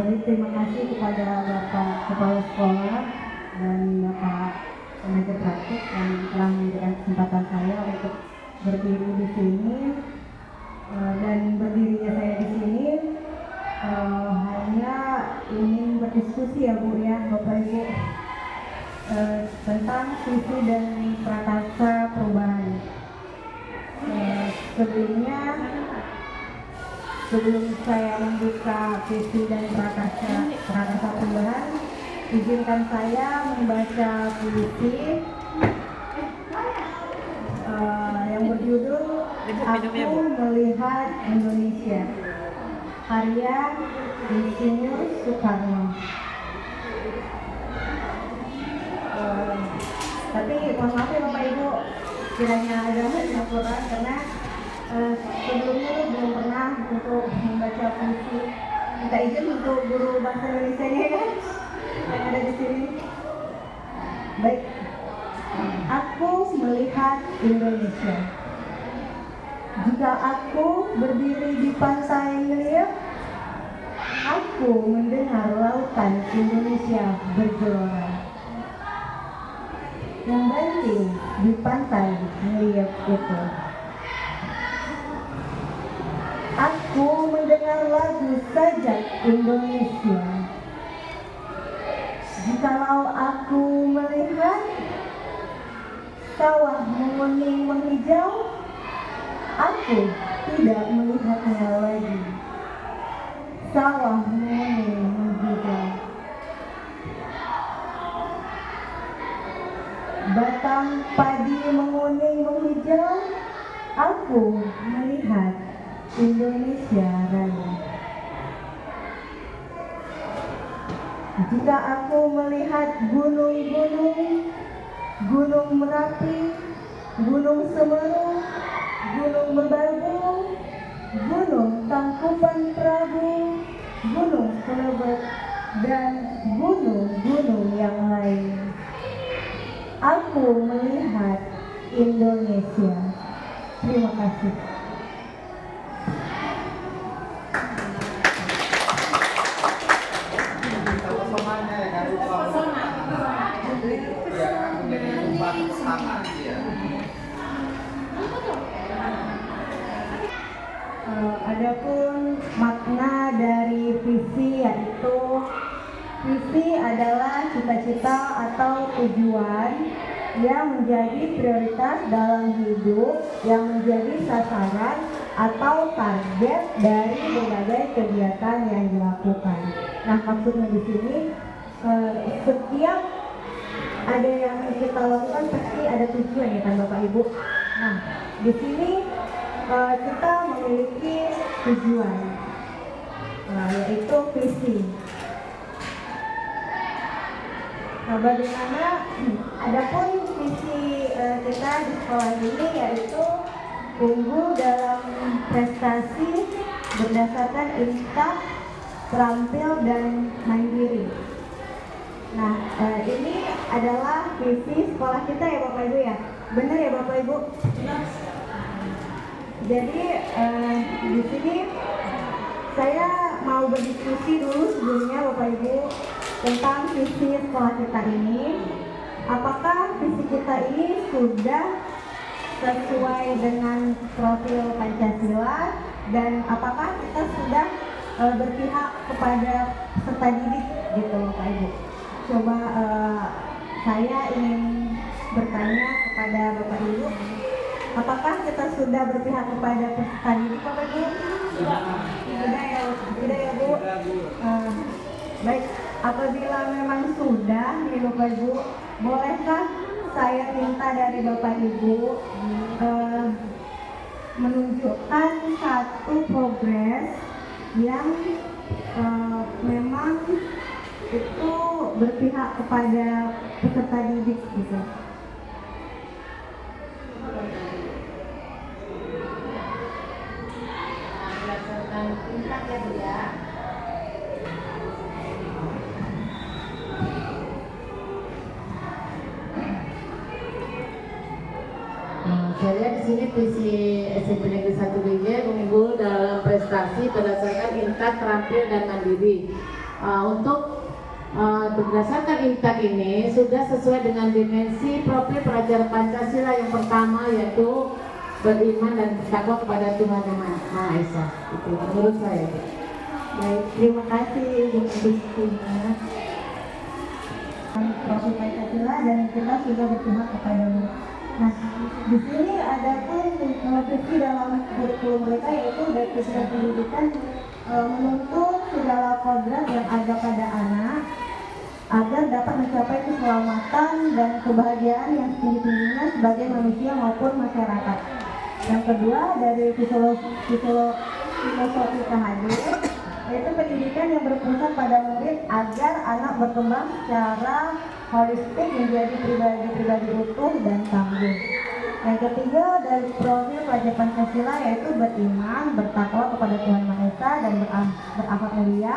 Jadi terima kasih kepada Bapak Kepala Sekolah dan Bapak Manajer Praktik yang telah memberikan kesempatan saya untuk berdiri di sini. Dan berdirinya saya di sini hanya ingin berdiskusi ya Bu ya, Bapak Ibu, tentang visi dan prakasa perubahan. Sebelum saya membuka visi dan prakasa perubahan, izinkan saya membaca puisi yang berjudul Aku Melihat Indonesia, karya Insinyur Soekarno. Tapi mohon maaf ya Bapak Ibu, kiranya ada yang kurang karena sebelumnya belum pernah untuk membaca puisi. Minta izin untuk guru bahasa Indonesia-nya ya, yang ada di sini. Baik, aku melihat Indonesia. Jika aku berdiri di pantai Ngeliat, aku mendengar lautan Indonesia bergelora. Yang banting di pantai Ngeliat itu, aku mendengar lagu sajak Indonesia. Jikalau aku melihat sawah menguning menghijau, aku tidak melihatnya lagi. Sawah menguning menghijau, batang padi menguning menghijau, aku melihat Indonesia Raya. Jika aku melihat gunung-gunung, Gunung Merapi, Gunung Semeru, Gunung Merbabu, Gunung Tangkuban Perahu, Gunung Kelebet, dan gunung-gunung yang lain, aku melihat Indonesia. Terima kasih. Adapun makna dari visi, yaitu visi adalah cita-cita atau tujuan yang menjadi prioritas dalam hidup, yang menjadi sasaran atau target dari berbagai kegiatan yang dilakukan. Nah, maksudnya di sini setiap ada yang kita lakukan pasti ada tujuan ya kan Bapak Ibu. Nah, di sini kita memiliki tujuan, yaitu visi. Nah, bagaimana adapun visi kita di sekolah ini yaitu unggul dalam prestasi berdasarkan instak, terampil, dan mandiri. Nah, ini adalah visi sekolah kita ya Bapak Ibu ya. Benar ya Bapak Ibu? Jadi di sini saya mau berdiskusi dulu sebelumnya Bapak Ibu tentang visi sekolah kita ini. Apakah visi kita ini sudah sesuai dengan profil Pancasila, dan apakah kita sudah berpihak kepada peserta didik gitu Bapak Ibu. Coba saya ingin bertanya kepada Bapak Ibu, apakah kita sudah berpihak kepada peserta didik Bapak Ibu? Sudah ya Bu. Baik, apabila memang sudah nih Bapak Ibu, bolehkah saya minta dari Bapak Ibu menunjukkan satu progres yang memang itu berpihak kepada peserta didik gitu. Berdasarkan tingkat ya Bu ya. Saya lihat di sini visi SMP Negeri 1 BG unggul dalam prestasi berdasarkan instak, terampil, dan mandiri. untuk berdasarkan IMTAK ini sudah sesuai dengan dimensi profil pelajar Pancasila yang pertama, yaitu beriman dan bertakwa kepada Tuhan Yang Maha Esa. Itu menurut saya. Baik, terima kasih Ibu Kristina. Profil Pancasila dan kita sudah berpihak kepada. Nah, di sini ada pun visi dalam kurikulum mereka, yaitu dari Kementerian Pendidikan menuntut segala kodrat yang ada pada anak agar dapat mencapai keselamatan dan kebahagiaan yang setinggi-tingginya sebagai manusia maupun masyarakat. Yang kedua, dari filosofi KHD, yaitu pendidikan yang berpusat pada murid agar anak berkembang secara holistik menjadi pribadi-pribadi utuh dan tangguh. Yang ketiga, dari profil pelajar Pancasila, yaitu beriman, bertakwa kepada Tuhan Maha Esa dan berakhlak mulia.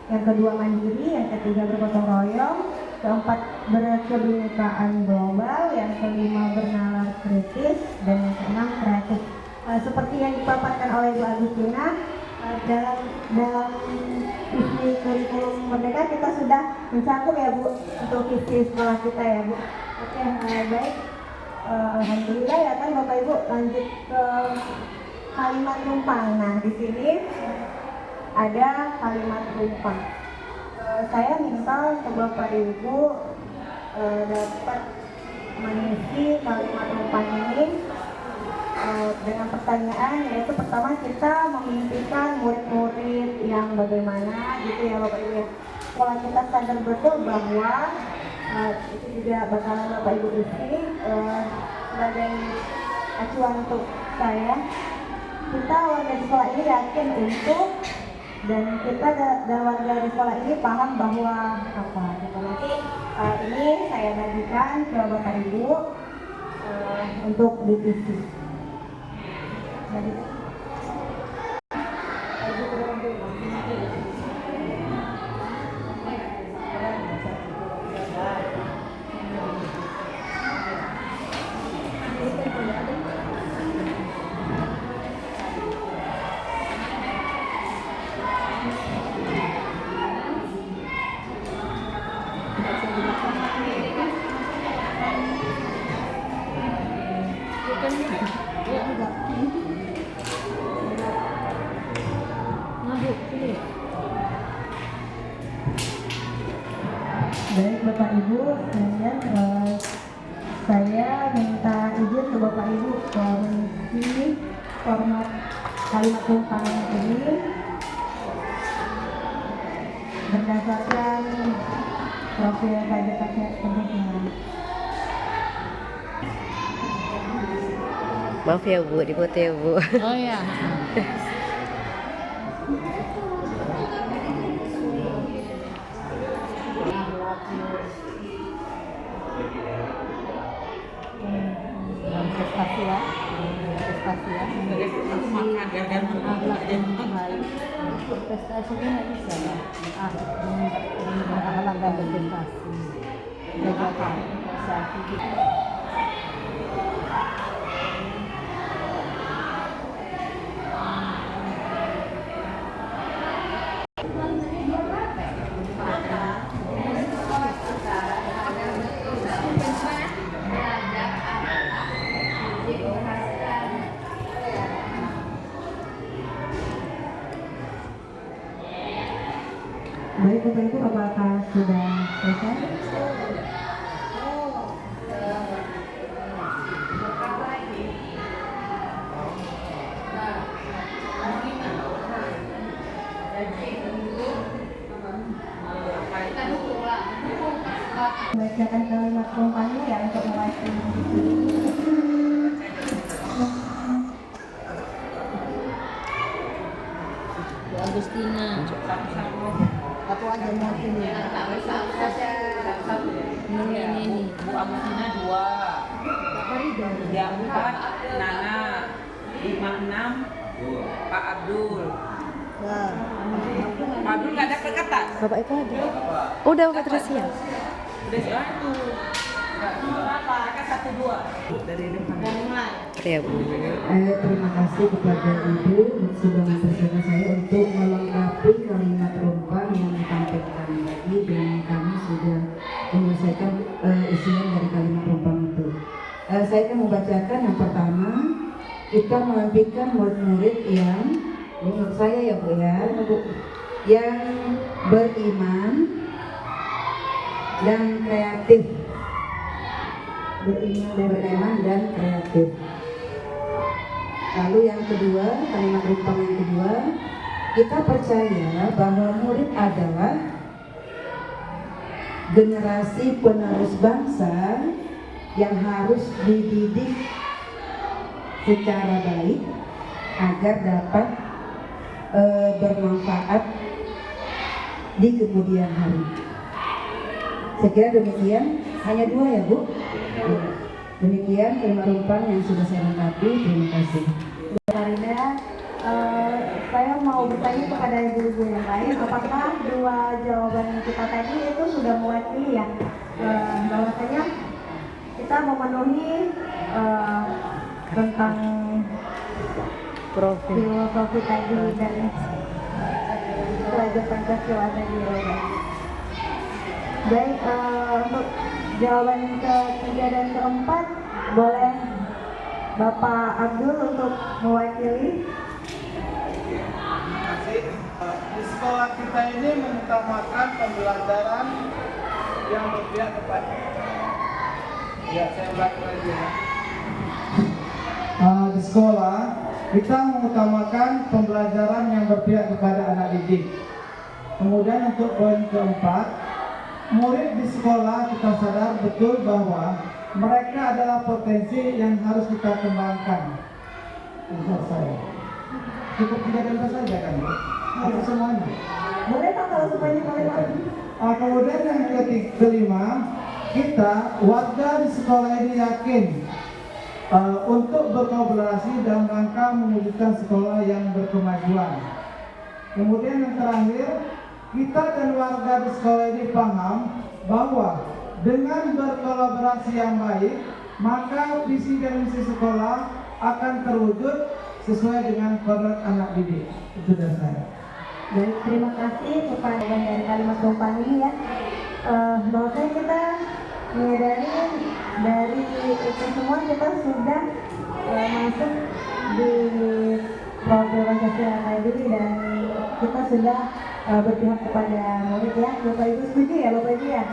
Yang kedua, mandiri. Yang ketiga, bergotong royong. Keempat, berkebinekaan global. Yang kelima, bernalar kritis. Dan yang keenam, kreatif. Seperti yang dipaparkan oleh Bu Agustina, dalam visi kurikulum Merdeka kita sudah mencakup ya Bu untuk visi sekolah kita ya Bu. Oke, baik. Alhamdulillah ya kan Bapak Ibu, lanjut ke kalimat tumpang. Nah, di sini ada kalimat tumpang. Saya minta ke Bapak Ibu dapat mengisi kalimat tumpang ini dengan pertanyaan, yaitu pertama, kita memimpikan murid-murid yang bagaimana gitu ya Bapak Ibu. Sekolah kita sadar betul bahwa itu juga bakalan Bapak Ibu isi sebagai acuan untuk saya. Kita warga di sekolah ini yakin untuk, dan kita dan warga di sekolah ini paham bahwa apa gitu. Nanti ini saya bagikan ke Bapak Ibu untuk divisi. Baik Bapak Ibu, kemudian saya minta izin ke Bapak Ibu mengisi format kalimat tumpang ini berdasarkan profil pelajar Pancasila. Maaf ya Bu, dipoto ya Bu. Oh ya. Prestasi ya, Aku makan gara-gara akhlak yang baik. Prestasi itu nggak bisa ya. Akhlak dan berprestasi. Jaga prestasi gitu. Baik Bapak Ibu, apakah sudah selesai? Bacakan kalimat tumpangnya ya untuk mulai. Agustina. Aku aja mau sini. Ini. Bu Agustina 2, 34 Nana, 56 Pak Abdul. Pak Abdul nggak dapat kata. Bapak itu ada. Oh, udah Bapak terus ya. Udah soal itu. Berapa? Kan 1-2 dari depan. Ya Bu. Terima kasih kepada Ibu sudah mempersilahkan saya untuk melengkapi kalimat tumpang yang ditampilkan. kita melantikkan murid-murid yang menurut saya ya Bu ya, yang beriman dan kreatif. Beriman dan kreatif. Lalu yang kedua, kalimat rumpang yang kedua, kita percaya bahwa murid adalah generasi penerus bangsa yang harus dididik secara baik agar dapat bermanfaat di kemudian hari. Saya kira demikian, hanya dua ya Bu. Demikian kalimat rumpang yang sudah saya lengkapi. Terima kasih. Bu Farida, saya mau bertanya kepada ibu-ibu yang lain, apakah dua jawaban kita tadi itu sudah mewakili ya bahwasanya kita memenuhi tentang Profil. filosofi tadi dan pelajar Pancasila tadi. Baik, untuk jawaban ketiga dan keempat boleh Bapak Abdul untuk mewakili. Terima kasih. Di sekolah kita ini mengutamakan pembelajaran yang berpihak kepada. Ya, saya ulangi lagi ya. Di sekolah kita mengutamakan pembelajaran yang berpihak kepada anak didik. Kemudian untuk poin keempat, murid di sekolah kita sadar betul bahwa mereka adalah potensi yang harus kita kembangkan. Untuk saya. Cukup 3 dan 4 saja kan, Bu? Atau semuanya? Boleh Pak kalau semuanya boleh. Kemudian yang kelima, kita warga di sekolah ini yakin untuk berkolaborasi dalam rangka mewujudkan sekolah yang berkemajuan. Kemudian yang terakhir, kita dan warga di sekolah ini paham bahwa dengan berkolaborasi yang baik, maka visi dan misi sekolah akan terwujud sesuai dengan kodrat anak didik. Itu dari saya. Baik, terima kasih kepada dari kalimat rumpang ini ya. Bahwasanya kita menyadari dari itu semua kita sudah masuk di program Pancasila tadi dan kita sudah berpihak kepada murid ya. Bapak Ibu setuju ya Bapak Ibu ya?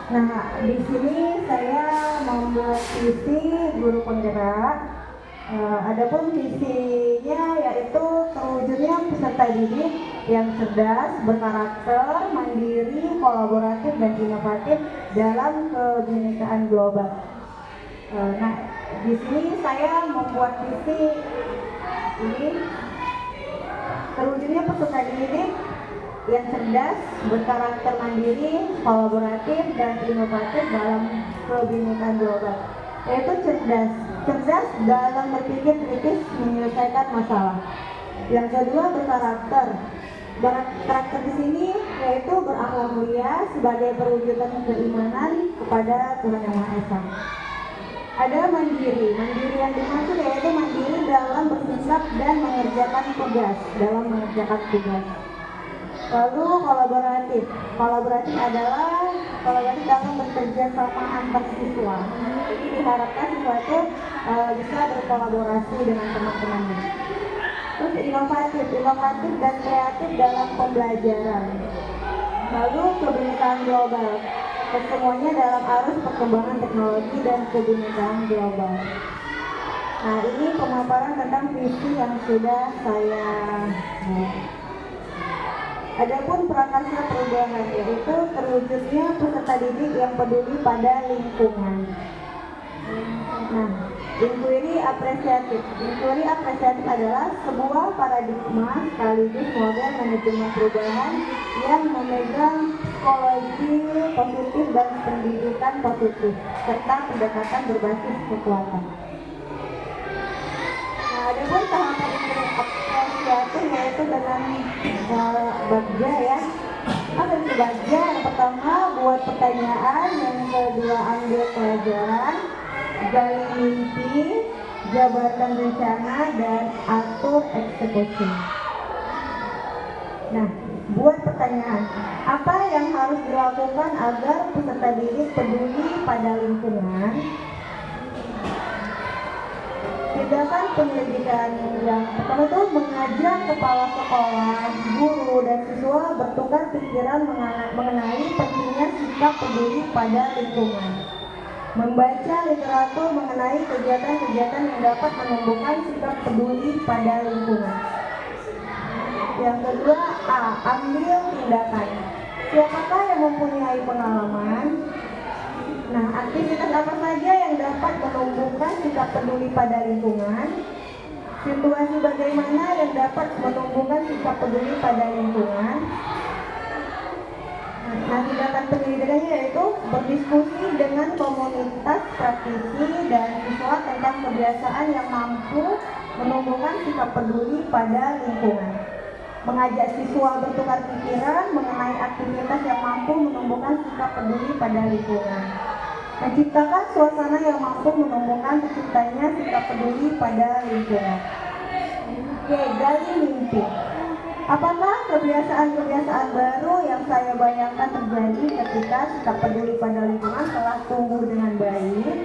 Nah, di sini saya membuat visi guru penggerak. Adapun visinya yaitu terwujudnya peserta didik yang cerdas, berkarakter, mandiri, kolaboratif dan inovatif dalam kebinekaan global. Nah, di sini saya membuat visi ini terwujudnya peserta didik yang cerdas, berkarakter mandiri, kolaboratif dan inovatif dalam kebinekaan global. Yaitu cerdas dalam berpikir kritis menyelesaikan masalah. Yang kedua berkarakter. Karakter di sini yaitu berakhlak mulia sebagai perwujudan keimanan kepada Tuhan Yang Maha Esa. Ada mandiri yang dimaksud yaitu mandiri dalam bersikap dan mengerjakan tugas, Lalu kolaboratif adalah kolaborasi dalam bekerja sama antar siswa. Jadi diharapkan siswa itu bisa berkolaborasi dengan teman-temannya. Terus inovatif dan kreatif dalam pembelajaran. Lalu kebinekaan global, kesemuanya dalam arus perkembangan teknologi dan kebinekaan global. Nah, ini pemaparan tentang visi yang sudah saya Adapun prakarsa perubahan yaitu terwujudnya peserta didik yang peduli pada lingkungan. Nah, inquiry apresiatif adalah sebuah paradigma sekaligus model manajemen perubahan yang memegang psikologi positif dan pendidikan positif serta pendekatan berbasis kekuatan. Nah, adapun tahapan apresiatif yaitu dengan bagja ya. Apa itu bagja? Yang pertama buat pertanyaan, yang kedua ambil pelajaran, gali mimpi, jabarkan rencana dan atur eksekusi. Nah, Buat pertanyaan, apa yang harus dilakukan agar peserta didik peduli pada lingkungan? Tindakan penyelidikan yang pertama itu mengajak kepala sekolah, guru, dan siswa bertukar pikiran mengenai pentingnya sikap peduli pada lingkungan. Membaca literatur mengenai kegiatan-kegiatan yang dapat menumbuhkan sikap peduli pada lingkungan. Yang kedua, ambil tindakan. Siapakah yang mempunyai pengalaman? Nah, aktivitas apa saja yang dapat menumbuhkan sikap peduli pada lingkungan? Situasi bagaimana yang dapat menumbuhkan sikap peduli pada lingkungan? Nah, tindakan penyelidikannya yaitu berdiskusi dengan komunitas praktisi dan siswa tentang kebiasaan yang mampu menumbuhkan sikap peduli pada lingkungan. Mengajak siswa bertukar pikiran mengenai aktivitas yang mampu menumbuhkan sikap peduli pada lingkungan. Menciptakan suasana yang mampu menumbuhkan terciptanya sikap peduli pada lingkungan. Gali mimpi. Apakah kebiasaan-kebiasaan baru yang saya bayangkan terjadi ketika sikap peduli pada lingkungan telah tumbuh dengan baik?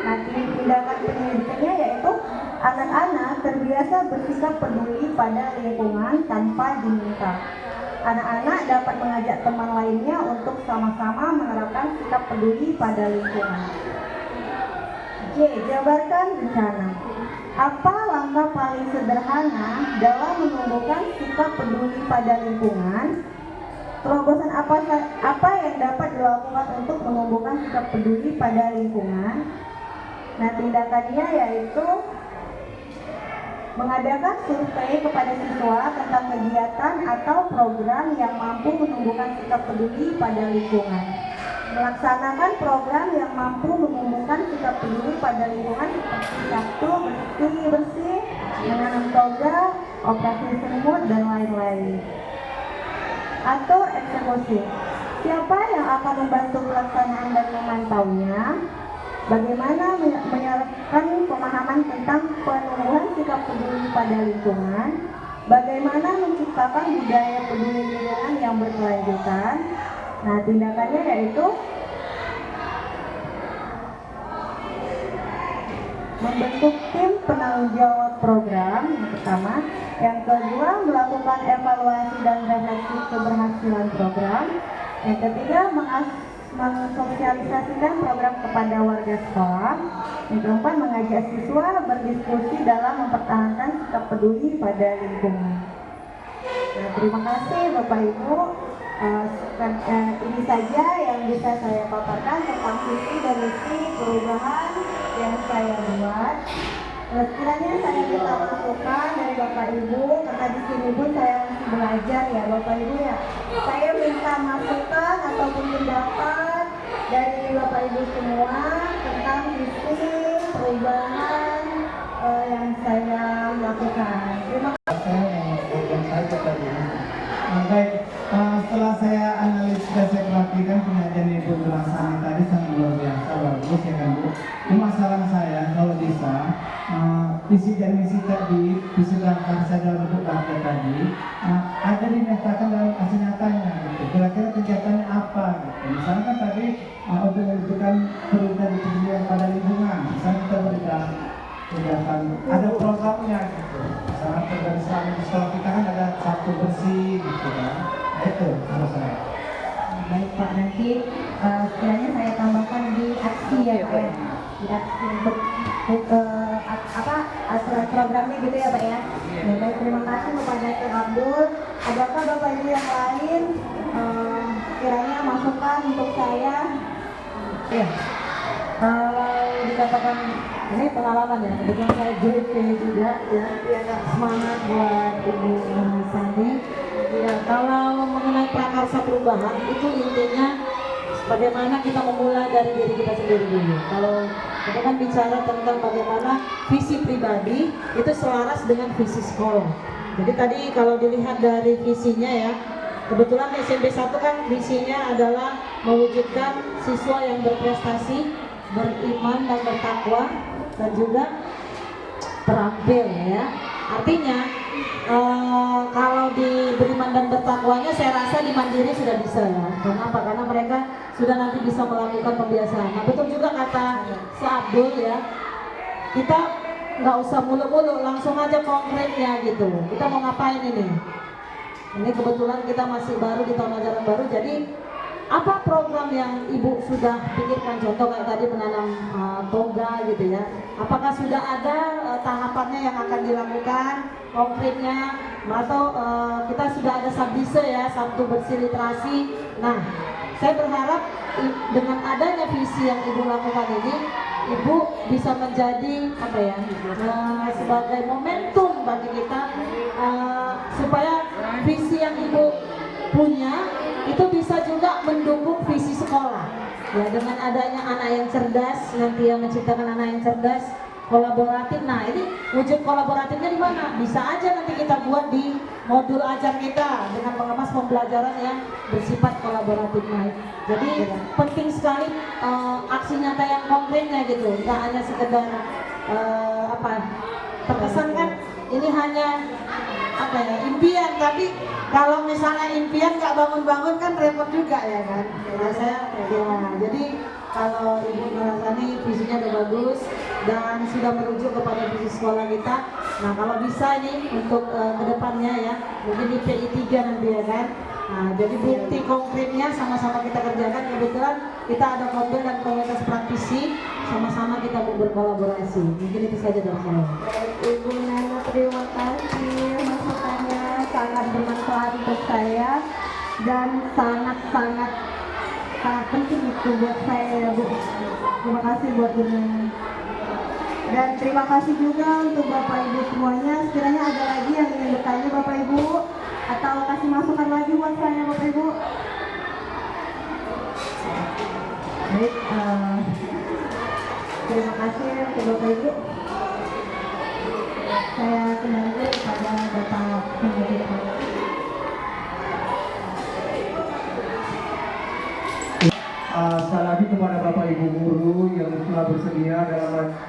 Nah, tindakan penyelidikannya yaitu anak-anak terbiasa bersikap peduli pada lingkungan tanpa diminta. Anak-anak dapat mengajak teman lainnya untuk sama-sama menerapkan sikap peduli pada lingkungan. Jabarkan rencana. Apa langkah paling sederhana dalam menumbuhkan sikap peduli pada lingkungan? Terobosan apa yang dapat dilakukan untuk menumbuhkan sikap peduli pada lingkungan? Nah, tindakannya yaitu mengadakan survei kepada siswa tentang kegiatan atau program yang mampu menumbuhkan sikap peduli pada lingkungan. Melaksanakan program yang mampu menumbuhkan sikap peduli pada lingkungan seperti Sabtu bersih-bersih, menanam toga, operasi semut, dan lain-lain. Atur eksekusi. Siapa yang akan membantu pelaksanaan dan memantaunya? Bagaimana menyerahkan pemahaman tentang penumbuhan sikap peduli pada lingkungan? Bagaimana menciptakan budaya peduli lingkungan yang berkelanjutan? Nah, tindakannya yaitu membentuk tim penanggung jawab program yang pertama. Yang kedua, melakukan evaluasi dan refleksi keberhasilan program. Yang ketiga, mensosialisasikan program kepada warga sekolah. Yang keempat, mengajak siswa berdiskusi dalam mempertahankan sikap peduli pada lingkungan. Nah, terima kasih Bapak Ibu. Ini saja yang bisa saya paparkan tentang visi dan misi perubahan yang saya buat. Sekiranya saya minta masukan dari Bapak Ibu, karena di sini pun saya masih belajar ya Bapak Ibu ya. Saya minta masukan ataupun pendapat dari Bapak Ibu semua tentang visi perubahan yang saya lakukan. Terima kasih. Baik, setelah saya analisis dan saya perhatikan penyajian Ibu Duraksani tadi sangat luar biasa, bagus ya kan Bu. Cuma saran saya kalau bisa visi dan misi tadi, visi dan karsa dalam bentuk karya tadi ada dinyatakan dalam aksi nyatanya gitu. Kira-kira kegiatannya apa gitu. Misalnya kan tadi untuk menunjukkan perintah di kegiatan pada lingkungan. Misalnya kita berikan kegiatan, ada programnya gitu. Misalnya dari selama di sekolah kita kan ada Sabtu bersih gitu kan. Nah, itu menurut saya. Baik Pak, nanti sekiranya saya tambahkan di aksi ya Pak ya. Di aksi untuk aturan programnya gitu ya Pak ya. Baik, terima kasih kepada Dr. Abdul. Adakah Bapak Ibu yang lain kiranya masukan untuk saya? Ya. Dikatakan ini pengalaman ya, kebetulan saya JP juga ya, semangat buat Ibu Sandi. Ya, kalau mengenai prakarsa perubahan itu intinya bagaimana kita memulai dari diri kita sendiri dulu. Kalau kita kan bicara tentang bagaimana visi pribadi itu selaras dengan visi sekolah. Jadi tadi kalau dilihat dari visinya ya, kebetulan SMP 1 kan visinya adalah mewujudkan siswa yang berprestasi, beriman dan bertakwa, dan juga terampil ya. Artinya kalau di beriman dan bertakwanya saya rasa di Mandiri sudah bisa ya. Kenapa? Karena mereka sudah nanti bisa melakukan pembiasaan. Nah betul juga kata si Abdul ya, kita nggak usah muluk-muluk, langsung aja konkretnya gitu. Kita mau ngapain ini? Ini kebetulan kita masih baru di tahun ajaran baru, jadi apa program yang Ibu sudah pikirkan? Contoh kayak tadi menanam toga gitu ya. Apakah sudah ada tahapannya yang akan dilakukan konkretnya? Atau kita sudah ada Sabdise ya, Sabtu Bersih Literasi. Nah, saya berharap dengan adanya visi yang Ibu lakukan ini, Ibu bisa menjadi apa ya, sebagai momentum bagi kita supaya visi yang Ibu punya itu bisa juga mendukung visi sekolah ya, dengan adanya anak yang cerdas, nanti yang menciptakan anak yang cerdas, kolaboratif. Nah ini wujud kolaboratifnya di mana? Bisa aja nanti kita buat di modul ajar kita dengan mengemas pembelajaran yang bersifat kolaboratif. Nah, jadi penting sekali aksi nyata yang konkretnya gitu, nggak hanya sekedar terkesan kan ini hanya apa ya, impian, tapi kalau misalnya impian nggak bangun-bangun kan repot juga ya kan. Nah, jadi kalau Ibu merasani visinya udah bagus dan sudah merujuk kepada visi sekolah kita. Nah kalau bisa ini untuk kedepannya ya, mungkin di PI 3 nanti ya kan. Nah jadi bukti konkretnya sama-sama kita kerjakan. Kebetulan kita ada Kombel dan komunitas praktisi, sama-sama kita mau berkolaborasi. Mungkin itu saja dari saya. Ibu Nana, terima kasih, masukannya sangat bermanfaat untuk saya dan sangat penting itu buat saya ya Bu. Terima kasih buat Bu Nana. Dan terima kasih juga untuk Bapak Ibu semuanya. Sekiranya ada lagi yang ingin bertanya Bapak Ibu atau kasih masukan lagi buat saya Bapak Ibu. Baik, terima kasih untuk Bapak Ibu. Saya kembali kepada Bapak Pembimbing. Sekali lagi kepada Bapak Ibu guru yang telah bersedia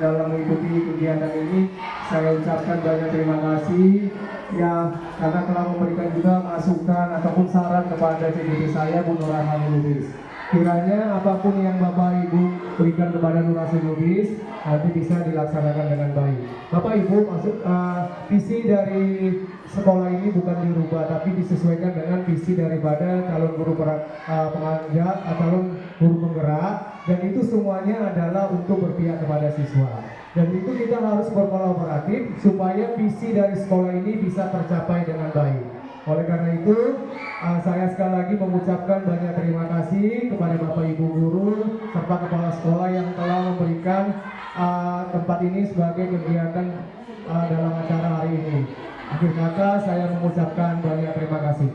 dalam mengikuti kegiatan ini, saya ucapkan banyak terima kasih ya, karena telah memberikan juga masukan ataupun saran kepada CDP saya Bu Nurhayati Lubis. Kiranya apapun yang Bapak Ibu berikan kepada Nurhayati Lubis nanti bisa dilaksanakan dengan baik. Bapak Ibu, visi dari sekolah ini bukan dirubah, tapi disesuaikan dengan visi daripada calon guru pengajar atau calon guru penggerak, dan itu semuanya adalah untuk berpihak kepada siswa. Dan itu kita harus berkolaboratif supaya visi dari sekolah ini bisa tercapai dengan baik. Oleh karena itu, saya sekali lagi mengucapkan banyak terima kasih kepada Bapak Ibu guru serta kepala sekolah yang telah memberikan tempat ini sebagai kegiatan dalam acara hari ini. Akhir kata saya mengucapkan banyak terima kasih.